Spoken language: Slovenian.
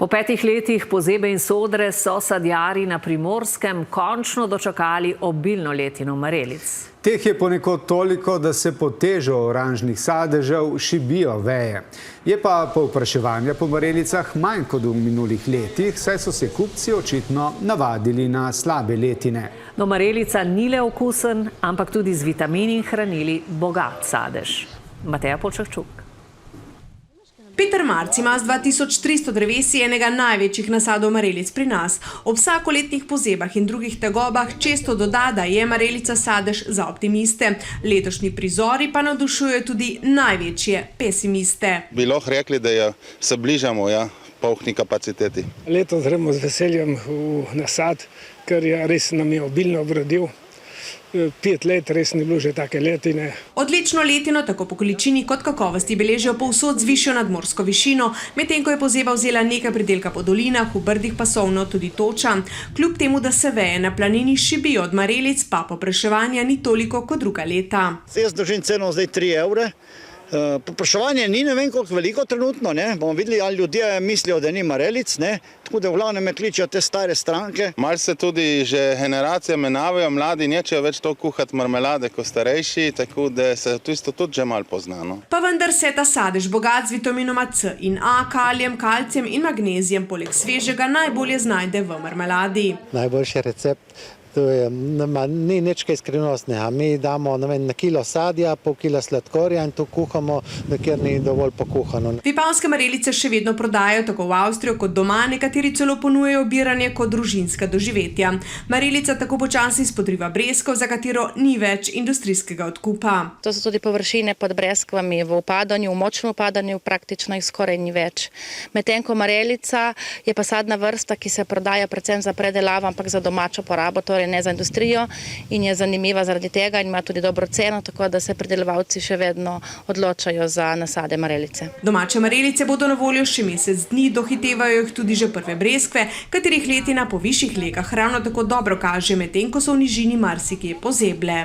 Po 5 letih pozebe in sodre so sadjarji na Primorskem končno dočakali obilno letino marelic. Teh je ponekod toliko, da se pod težo oranžnih sadežev šibijo veje. Je pa povpraševanja po marelicah manj kot v minulih letih, saj so se kupci očitno navadili na slabe letine. No, marelica ni le okusen, ampak tudi z vitamini in hranili bogat sadež. Mateja Polčakčuk. Peter Marc ima z 2300 drevesi enega največjih nasadov marelic pri nas. Ob vsakoletnih pozebah in drugih tegobah često doda, da je marelica sadež za optimiste. Letošnji prizori pa navdušujejo tudi največje pesimiste. Bi lahko rekli, da se bližamo polhni kapaciteti. Letos gremo z veseljem v nasad, ker res nam je obilno obrodil. 5 let res ni bilo že take letine. Odlično letino tako po količini kot kakovosti beležijo povsod z višjo nadmorsko višino, medtem ko je pozeba vzela nekaj pridelka po dolinah, v Brdih pasovno tudi toča. Kljub temu, da se veje na planini šibijo od marelic, pa povpraševanja ni toliko kot druga leta. Jaz držim ceno zdaj 3 evre. Povpraševanje ni ne vem koliko veliko trenutno, bomo videli, ali ljudje mislijo, da ni marelic, tako da v glavnem me kličejo te stare stranke. Malo se tudi že generacije menjavajo, mladi nečejo več to kuhati marmelade kot starejši, tako da se to tudi že malo pozna. Pa vendar se ta sadež bogat z vitaminoma C in A, kalijem, kalcijem in magnezijem poleg svežega najbolje znajde v marmeladi. Najboljši recept. To ni nič kaj skrivnostnega. Mi damo na kilo sadja, pol kila sladkorja in to kuhamo, dokler ni dovolj pokuhano. Vipavske marelice še vedno prodajajo tako v Avstrijo kot doma, nekateri celo ponujajo obiranje kot družinska doživetja. Marelica tako počasi spodriva breskov, za katero ni več industrijskega odkupa. To so tudi površine pod breskvami v upadanju, v močnem upadanju, praktično jih skoraj ni več. Medtem ko marelica je pa sadna vrsta, ki se prodaja predvsem za predelavo, ampak za domačo porabo, ne za industrijo, in je zanimiva zaradi tega in ima tudi dobro ceno, tako da se pridelovalci še vedno odločajo za nasade marelice. Domače marelice bodo na voljo še mesec dni, dohitevajo jih tudi že prve breskve, katerih letina po višjih legah ravno tako dobro kaže, medtem ko so v nižini marsikje pozeble.